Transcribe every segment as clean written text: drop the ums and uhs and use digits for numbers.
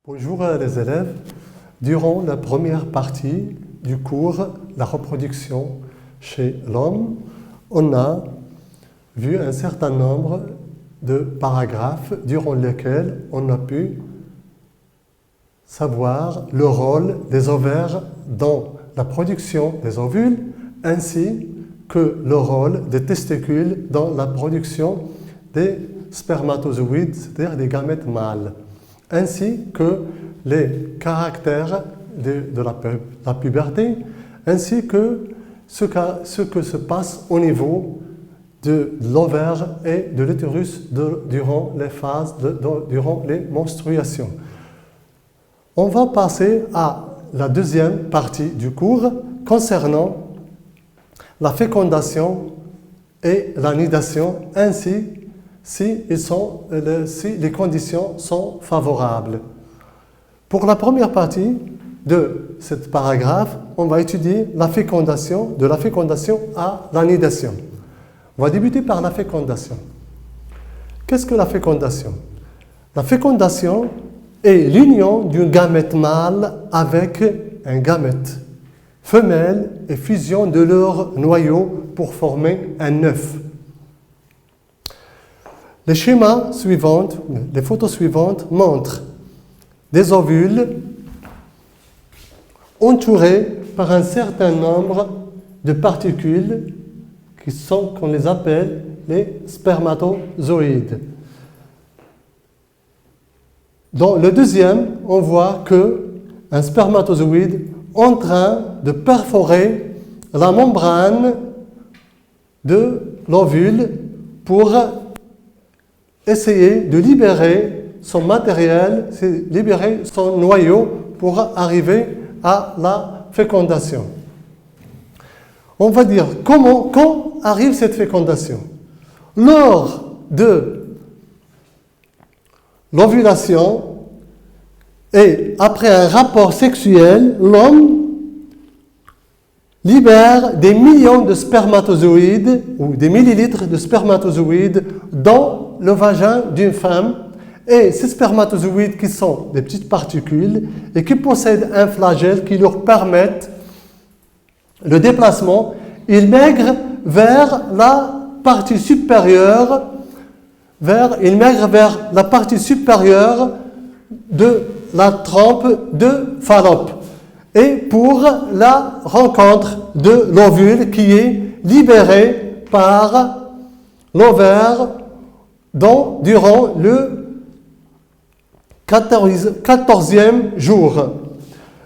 Bonjour les élèves. Durant la première partie du cours La reproduction chez l'homme, on a vu un certain nombre de paragraphes durant lesquels on a pu savoir le rôle des ovaires dans la production des ovules ainsi que le rôle des testicules dans la production des spermatozoïdes, c'est-à-dire des gamètes mâles, ainsi que les caractères de la puberté, ainsi que ce que se passe au niveau de l'ovaire et de l'utérus durant les phases, durant les menstruations. On va passer à la deuxième partie du cours concernant la fécondation et la nidation, ainsi si les conditions sont favorables. Pour la première partie de ce paragraphe, on va étudier la fécondation, de la fécondation à la nidation. On va débuter par la fécondation. Qu'est-ce que la fécondation? La fécondation est l'union d'un gamète mâle avec un gamète femelle et fusion de leur noyau pour former un œuf. Les schémas suivants, les photos suivantes montrent des ovules entourés par un certain nombre de particules qu'on les appelle les spermatozoïdes. Dans le deuxième, on voit qu'un spermatozoïde est en train de perforer la membrane de l'ovule pour essayer de libérer son matériel, libérer son noyau pour arriver à la fécondation. On va dire quand arrive cette fécondation? Lors de l'ovulation et après un rapport sexuel, l'homme libère des millions de spermatozoïdes ou des millilitres de spermatozoïdes dans le vagin d'une femme. Et ces spermatozoïdes qui sont des petites particules et qui possèdent un flagelle qui leur permettent le déplacement, ils migrent vers la partie supérieure, vers la partie supérieure de la trompe de Fallope et pour la rencontre de l'ovule qui est libéré par l'ovaire durant le 14e jour.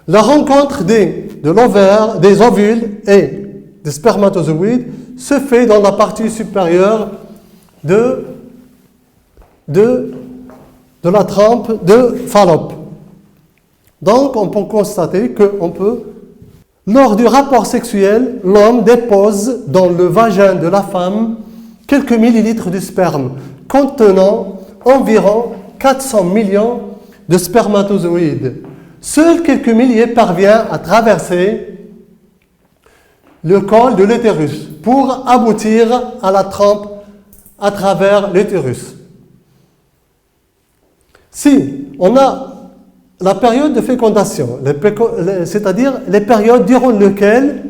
La rencontre de l'ovaire, des ovules et des spermatozoïdes se fait dans la partie supérieure de la trompe de Fallope. Donc, on peut constater lors du rapport sexuel, l'homme dépose dans le vagin de la femme quelques millilitres de sperme, contenant environ 400 millions de spermatozoïdes. Seuls quelques milliers parviennent à traverser le col de l'utérus pour aboutir à la trompe à travers l'utérus. Si on a la période de fécondation, c'est-à-dire les périodes durant lesquelles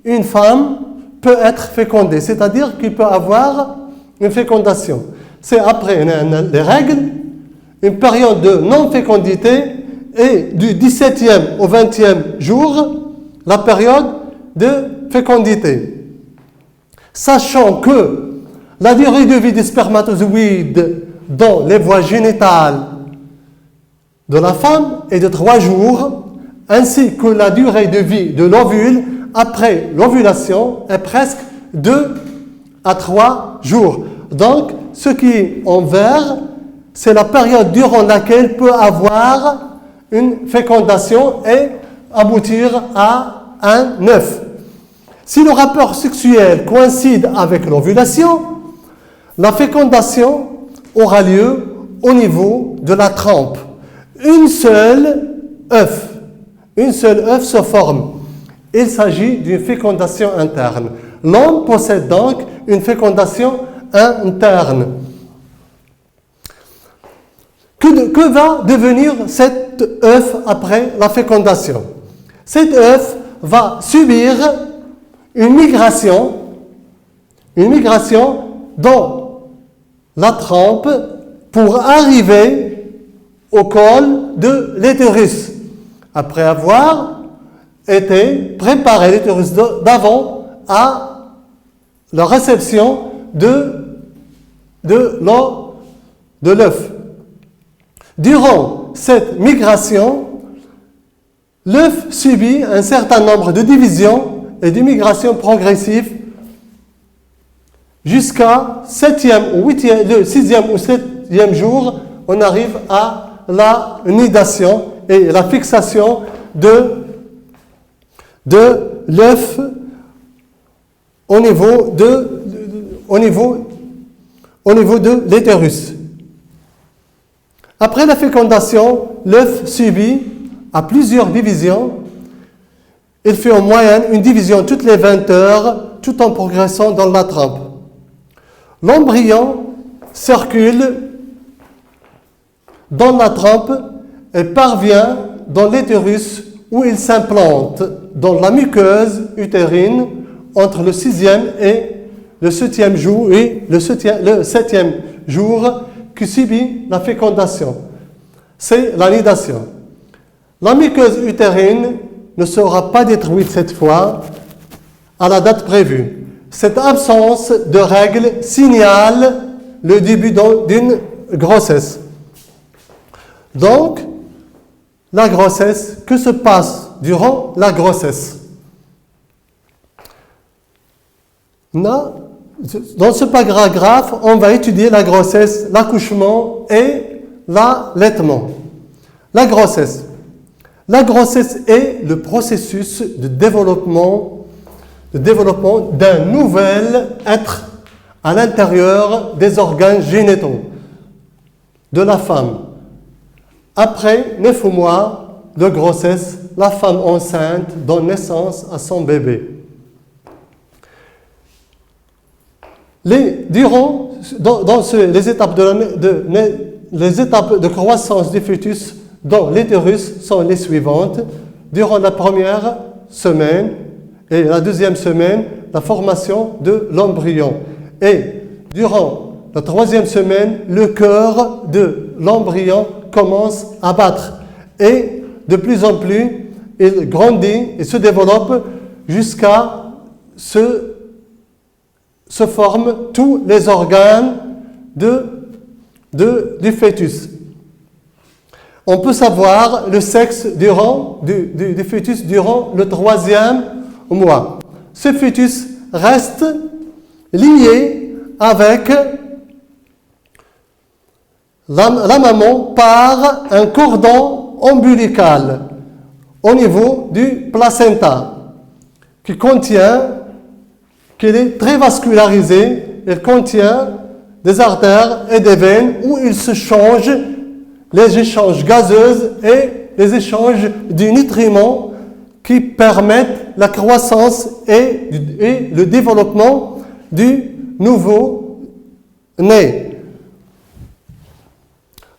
une femme peut être fécondée, c'est-à-dire qu'il peut avoir une fécondation. C'est après les règles, une période de non-fécondité et du 17e au 20e jour, la période de fécondité. Sachant que la durée de vie des spermatozoïdes dans les voies génitales de la femme est de 3 jours, ainsi que la durée de vie de l'ovule après l'ovulation est presque 2 à 3 jours. Donc, ce qui est en vert, c'est la période durant laquelle peut avoir une fécondation et aboutir à un œuf. Si le rapport sexuel coïncide avec l'ovulation, la fécondation aura lieu au niveau de la trompe. Un seul œuf se forme. Il s'agit d'une fécondation interne. L'homme possède donc une fécondation interne. Que va devenir cette cet œuf après la fécondation. Cet œuf va subir une migration dans la trempe pour arriver au col de l'utérus, après avoir été préparé l'utérus d'avant à la réception de l'œuf. Durant cette migration, l'œuf subit un certain nombre de divisions et de migrations progressives jusqu'à le 6e ou 7e jour, on arrive à la nidation et la fixation de l'œuf au niveau de l'utérus. Après la fécondation, l'œuf subit à plusieurs divisions. Il fait en moyenne une division toutes les 20 heures, tout en progressant dans la trempe. L'embryon circule dans la trempe et parvient dans l'utérus où il s'implante dans la muqueuse utérine entre le 6e et le 7e jour et le 7e jour qui subit la fécondation. C'est la nidation. La muqueuse utérine ne sera pas détruite cette fois à la date prévue. Cette absence de règles signale le début d'une grossesse. Donc, la grossesse, que se passe durant la grossesse? Dans ce paragraphe, on va étudier la grossesse, l'accouchement et l'allaitement. La grossesse. La grossesse est le processus de développement d'un nouvel être à l'intérieur des organes génitaux de la femme. Après 9 mois de grossesse, la femme enceinte donne naissance à son bébé. Les étapes de croissance du fœtus dans l'utérus sont les suivantes. Durant la première semaine et la deuxième semaine, la formation de l'embryon. Et durant la troisième semaine, le cœur de l'embryon commence à battre. Et de plus en plus, il grandit et se développe jusqu'à se forment tous les organes du fœtus. On peut savoir le sexe du fœtus durant le 3e mois. Ce fœtus reste lié avec la maman par un cordon ombilical au niveau du placenta qui est très vascularisé. Il contient des artères et des veines où il se change les échanges gazeux et les échanges de nutriments qui permettent la croissance et le développement du nouveau-né.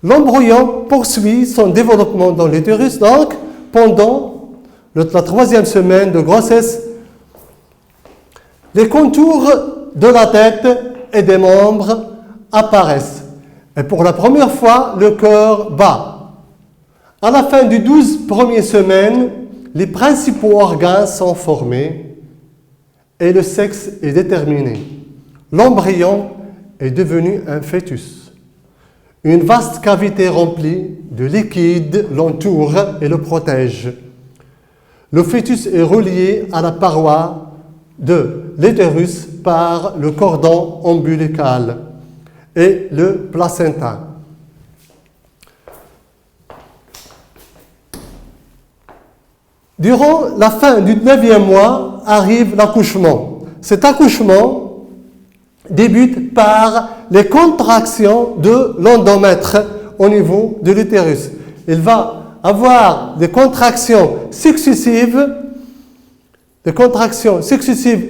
L'embryon poursuit son développement dans l'utérus, donc pendant la troisième semaine de grossesse, les contours de la tête et des membres apparaissent. Et pour la première fois, le cœur bat. À la fin des 12 premières semaines, les principaux organes sont formés et le sexe est déterminé. L'embryon est devenu un fœtus. Une vaste cavité remplie de liquide l'entoure et le protège. Le fœtus est relié à la paroi de l'utérus par le cordon ombilical et le placenta. Durant la fin du 9e mois arrive l'accouchement. Cet accouchement débute par les contractions de l'endomètre au niveau de l'utérus. Il va avoir des contractions successives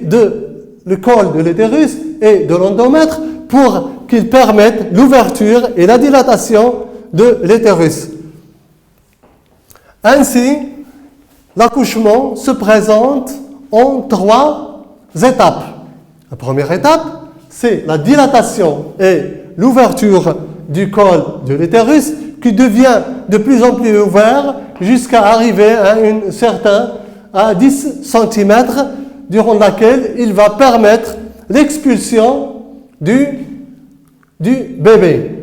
de le col de l'utérus et de l'endomètre pour qu'ils permettent l'ouverture et la dilatation de l'utérus. Ainsi, l'accouchement se présente en 3 étapes. La première étape, c'est la dilatation et l'ouverture du col de l'utérus qui devient de plus en plus ouvert jusqu'à arriver à 10 cm, durant laquelle il va permettre l'expulsion du bébé.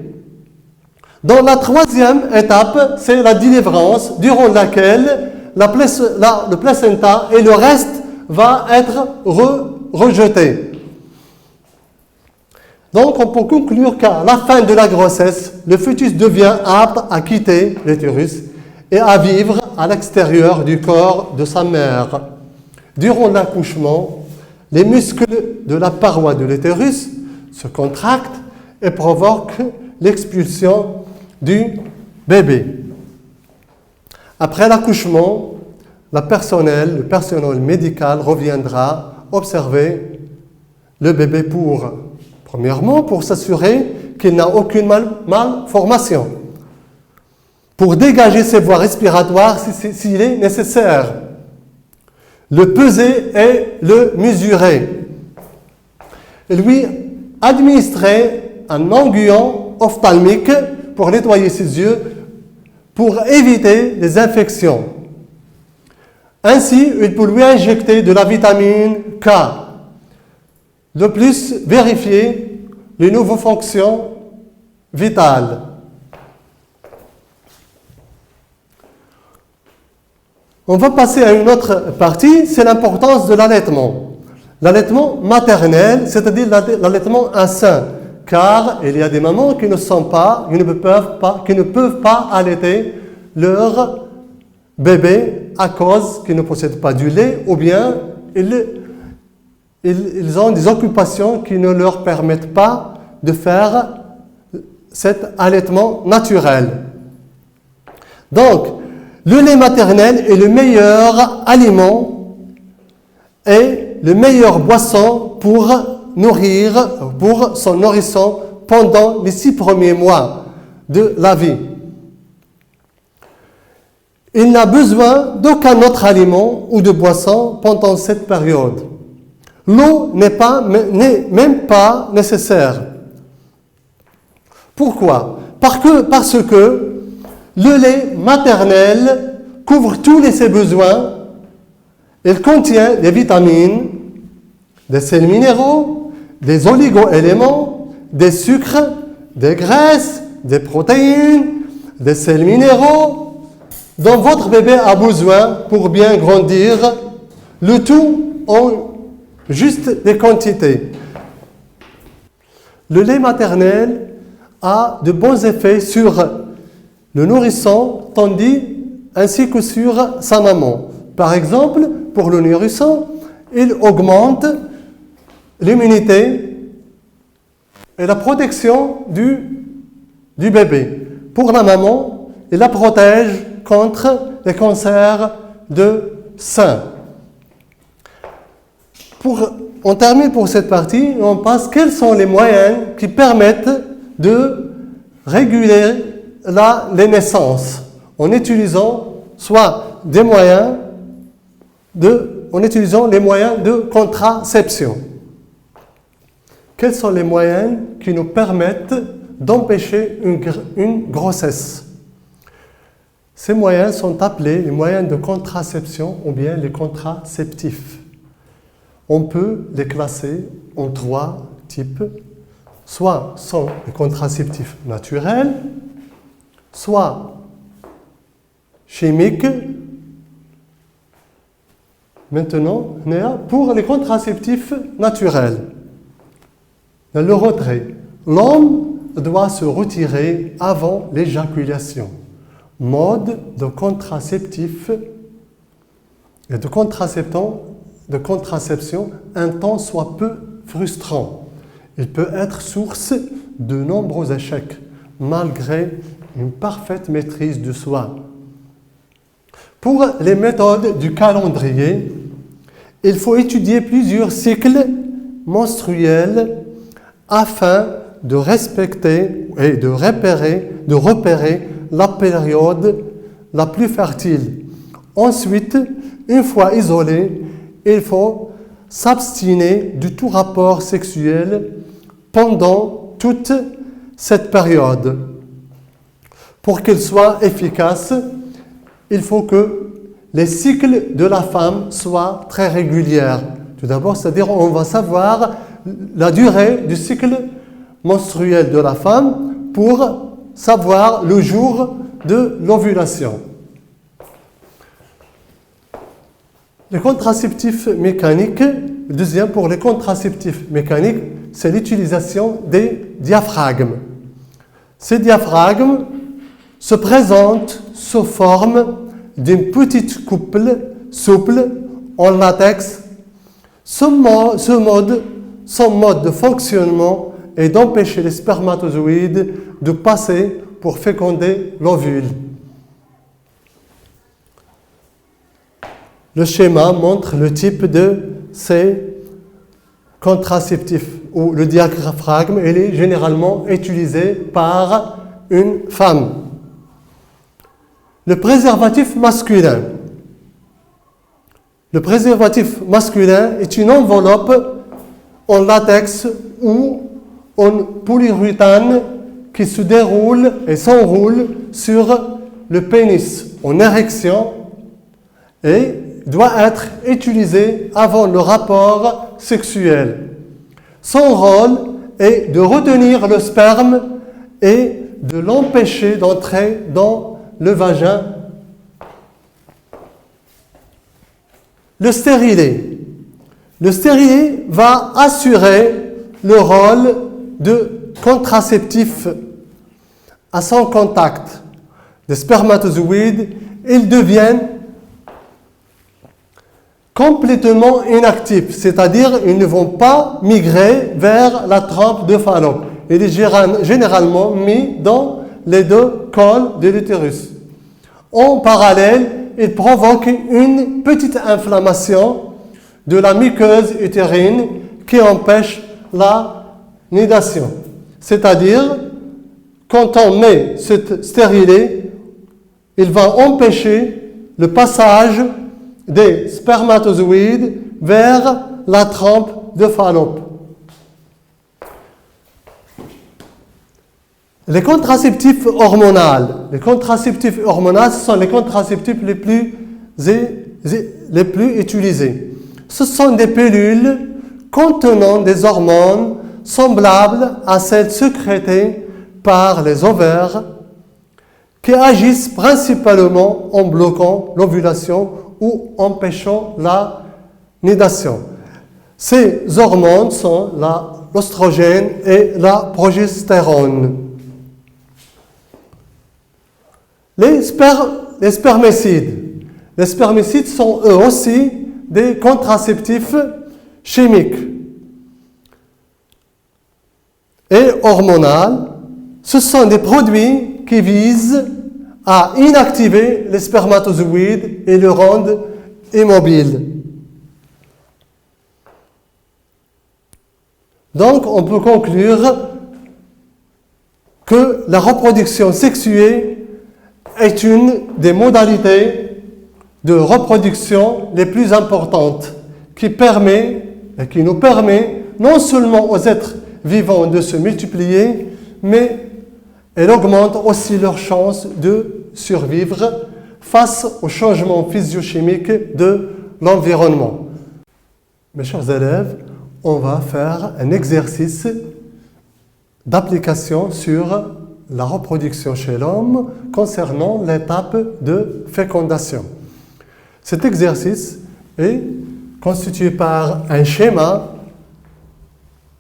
Dans la 3e étape, c'est la délivrance, durant laquelle le placenta et le reste va être rejeté. Donc, on peut conclure qu'à la fin de la grossesse, le fœtus devient apte à quitter l'utérus et à vivre à l'extérieur du corps de sa mère. Durant l'accouchement, les muscles de la paroi de l'utérus se contractent et provoquent l'expulsion du bébé. Après l'accouchement, le personnel médical reviendra observer le bébé premièrement, pour s'assurer qu'il n'a aucune malformation, pour dégager ses voies respiratoires s'il est nécessaire, le peser et le mesurer, et lui administrer un onguent ophtalmique pour nettoyer ses yeux, pour éviter les infections. Ainsi, il peut lui injecter de la vitamine K. De plus, vérifier les nouvelles fonctions vitales. On va passer à une autre partie, c'est l'importance de l'allaitement. L'allaitement maternel, c'est-à-dire l'allaitement à sein, car il y a des mamans qui ne peuvent pas allaiter leur bébé à cause qu'ils ne possèdent pas du lait, ou bien ils ont des occupations qui ne leur permettent pas de faire cet allaitement naturel. Donc, le lait maternel est le meilleur aliment et le meilleur boisson pour son nourrisson pendant les 6 premiers mois de la vie. Il n'a besoin d'aucun autre aliment ou de boisson pendant cette période. L'eau n'est même pas nécessaire. Pourquoi? Parce que le lait maternel couvre tous ses besoins. Il contient des vitamines, des sels minéraux, des oligo-éléments, des sucres, des graisses, des protéines, des sels minéraux dont votre bébé a besoin pour bien grandir, le tout en juste des quantités. Le lait maternel a de bons effets sur le nourrisson, ainsi que sur sa maman. Par exemple, pour le nourrisson, il augmente l'immunité et la protection du bébé. Pour la maman, il la protège contre les cancers de sein. On termine pour cette partie et on passe quels sont les moyens qui permettent de réguler les naissances en utilisant en utilisant les moyens de contraception. Quels sont les moyens qui nous permettent d'empêcher une grossesse? Ces moyens sont appelés les moyens de contraception ou bien les contraceptifs. On peut les classer en 3 types. Soit sont les contraceptifs naturels, soit chimiques. Maintenant, pour les contraceptifs naturels, le retrait. L'homme doit se retirer avant l'éjaculation. Mode de contraceptif et de contraception un temps soit peu frustrant. Il peut être source de nombreux échecs, malgré une parfaite maîtrise de soi. Pour les méthodes du calendrier, il faut étudier plusieurs cycles menstruels afin de respecter et de repérer la période la plus fertile. Ensuite, une fois isolé, il faut s'abstiner de tout rapport sexuel pendant toute cette période. Pour qu'il soit efficace, il faut que les cycles de la femme soient très réguliers. Tout d'abord, c'est-à-dire on va savoir la durée du cycle menstruel de la femme pour savoir le jour de l'ovulation. Les contraceptifs mécaniques, deuxième pour les contraceptifs mécaniques, c'est l'utilisation des diaphragmes. Ces diaphragmes se présentent sous forme d'une petite couple souple en latex. Son mode de fonctionnement est d'empêcher les spermatozoïdes de passer pour féconder l'ovule. Le schéma montre le type de ces contraceptifs où le diaphragme il est généralement utilisé par une femme. Le préservatif masculin. Le préservatif masculin est une enveloppe en latex ou en polyuréthane qui se déroule et s'enroule sur le pénis en érection et doit être utilisé avant le rapport sexuel. Son rôle est de retenir le sperme et de l'empêcher d'entrer dans le vagin. Le stérilet. Le stérilet va assurer le rôle de contraceptif à son contact. Les spermatozoïdes, ils deviennent complètement inactifs, c'est-à-dire ils ne vont pas migrer vers la trempe de Fallope. Il est généralement mis dans les deux cols de l'utérus. En parallèle, il provoque une petite inflammation de la muqueuse utérine qui empêche la nidation. C'est-à-dire, quand on met ce stérilet, il va empêcher le passage des spermatozoïdes vers la trempe de Fallope. Les contraceptifs hormonaux. Les contraceptifs hormonaux, ce sont les contraceptifs les plus utilisés. Ce sont des pilules contenant des hormones semblables à celles sécrétées par les ovaires qui agissent principalement en bloquant l'ovulation ou empêchant la nidation. Ces hormones sont l'oestrogène et la progestérone. Les spermicides. Les spermicides sont eux aussi des contraceptifs chimiques et hormonaux. Ce sont des produits qui visent à inactiver les spermatozoïdes et le rendre immobile. Donc, on peut conclure que la reproduction sexuée est une des modalités de reproduction les plus importantes qui nous permet non seulement aux êtres vivants de se multiplier, mais elle augmente aussi leurs chances de survivre face aux changements physiochimiques de l'environnement. Mes chers élèves, on va faire un exercice d'application sur la reproduction chez l'homme concernant l'étape de fécondation. Cet exercice est constitué par un schéma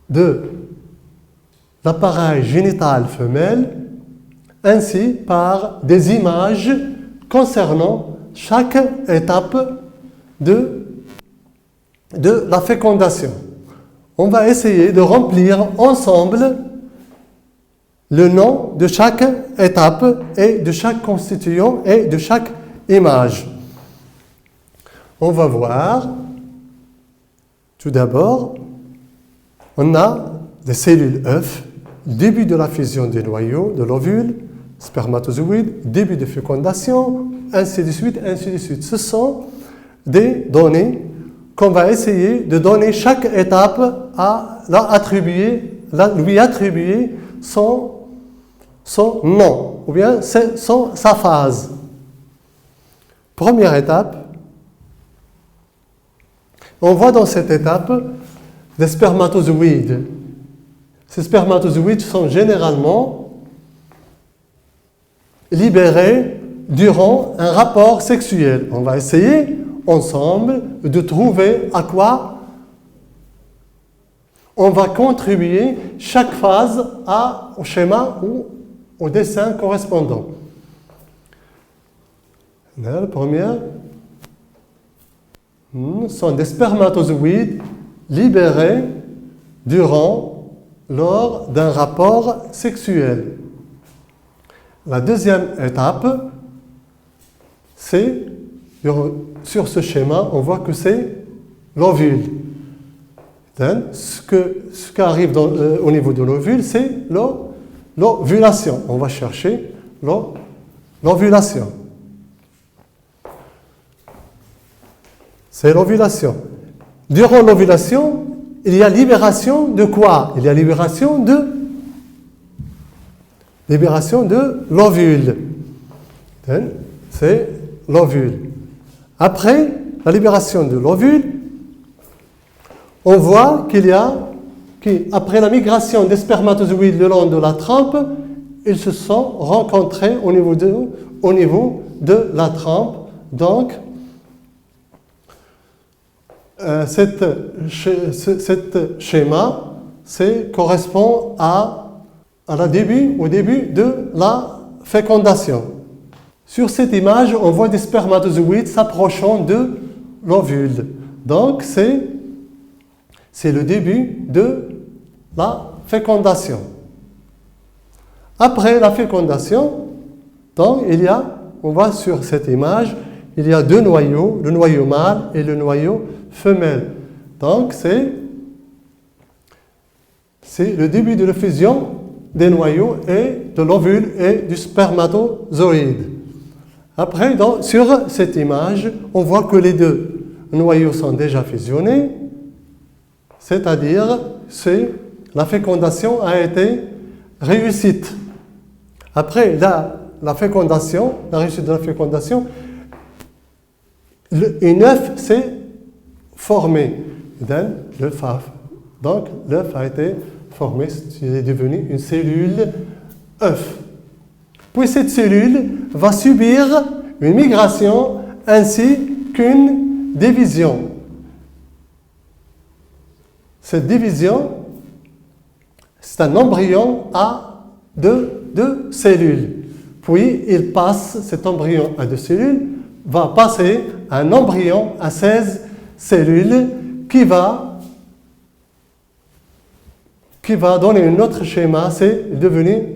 de l'appareil génital femelle ainsi par des images concernant chaque étape de la fécondation. On va essayer de remplir ensemble le nom de chaque étape et de chaque constituant et de chaque image. On va voir, tout d'abord, on a des cellules œufs, début de la fusion du noyau de l'ovule, spermatozoïde, début de fécondation, ainsi de suite, ainsi de suite. Ce sont des données qu'on va essayer de donner chaque étape lui attribuer son nom, ou bien sa phase. Première étape, on voit dans cette étape des spermatozoïdes. Ces spermatozoïdes sont généralement libérés durant un rapport sexuel. On va essayer ensemble de trouver à quoi on va contribuer chaque phase au schéma ou au dessin correspondant. La première sont des spermatozoïdes libérés lors d'un rapport sexuel. La deuxième étape, c'est, sur ce schéma, on voit que c'est l'ovule. Ce qui arrive au niveau de l'ovule, c'est l'ovulation. On va chercher l'ovulation. C'est l'ovulation. Durant l'ovulation, il y a libération de quoi? Il y a libération de l'ovule. C'est l'ovule. Après la libération de l'ovule, on voit qu'après la migration des spermatozoïdes le long de la trempe, ils se sont rencontrés au niveau de la trempe. Donc, cet schéma correspond au début de la fécondation. Sur cette image, on voit des spermatozoïdes s'approchant de l'ovule. Donc, c'est le début de la fécondation. Après la fécondation, donc, on voit sur cette image, il y a deux noyaux, le noyau mâle et le noyau femelle. Donc, c'est le début de la fusion des noyaux et de l'ovule et du spermatozoïde. Après, sur cette image, on voit que les deux noyaux sont déjà fusionnés, c'est-à-dire la fécondation a été réussite. Après la réussite de la fécondation, un œuf s'est formé. Donc, l'œuf a été formé, il est devenu une cellule œuf. Puis cette cellule va subir une migration ainsi qu'une division. Cette division, c'est un embryon à deux cellules. Puis cet embryon à deux cellules va passer à un embryon à 16 cellules qui va donner un autre schéma. C'est devenu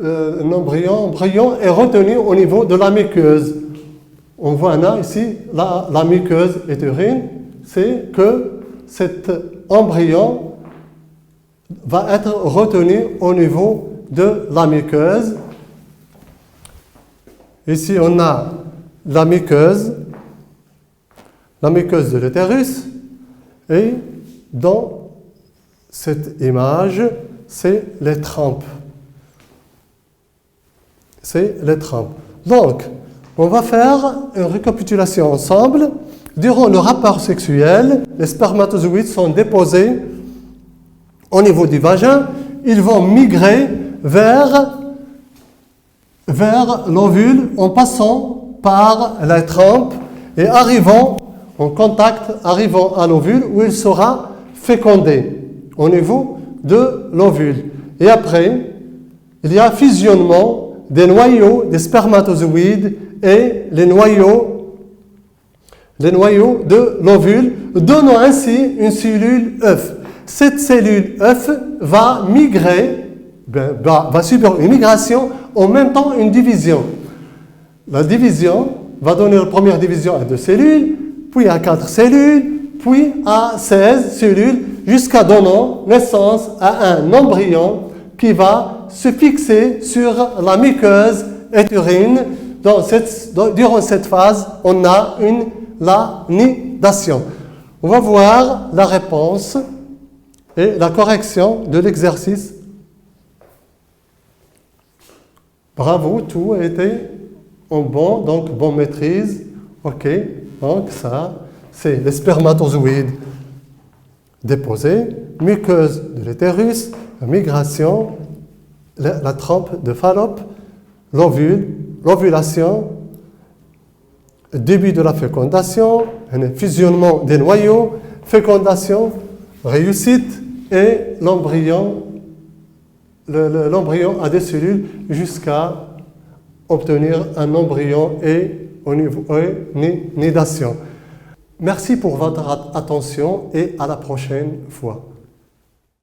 un embryon est retenu au niveau de la muqueuse. On voit là ici la muqueuse utérine, c'est que cet embryon va être retenu au niveau de la muqueuse. Ici, on a la muqueuse de l'utérus, et dans cette image, c'est les trempes. Donc, on va faire une récapitulation ensemble. Durant le rapport sexuel, les spermatozoïdes sont déposés au niveau du vagin. Ils vont migrer vers l'ovule en passant par la trempe et arrivant à l'ovule où il sera fécondé au niveau de l'ovule. Et après, il y a fusionnement des noyaux des spermatozoïdes et les noyaux de l'ovule, donnant ainsi une cellule œuf. Cette cellule œuf va subir une migration, en même temps une division. La division va donner la première division à 2 cellules, puis à 4 cellules, puis à 16 cellules, jusqu'à donner naissance à un embryon qui va se fixer sur la muqueuse et urine. Durant cette phase, on a une lanidation. On va voir la réponse et la correction de l'exercice. Bravo, tout a été en bon, donc bonne maîtrise. Ok, donc ça, c'est les spermatozoïdes déposés, muqueuse de l'utérus, la migration, la trompe de Fallope, l'ovule, l'ovulation, début de la fécondation, un fusionnement des noyaux, fécondation, réussite et l'embryon. L'embryon a des cellules jusqu'à obtenir un embryon et au niveau nidation. Merci pour votre attention et à la prochaine fois.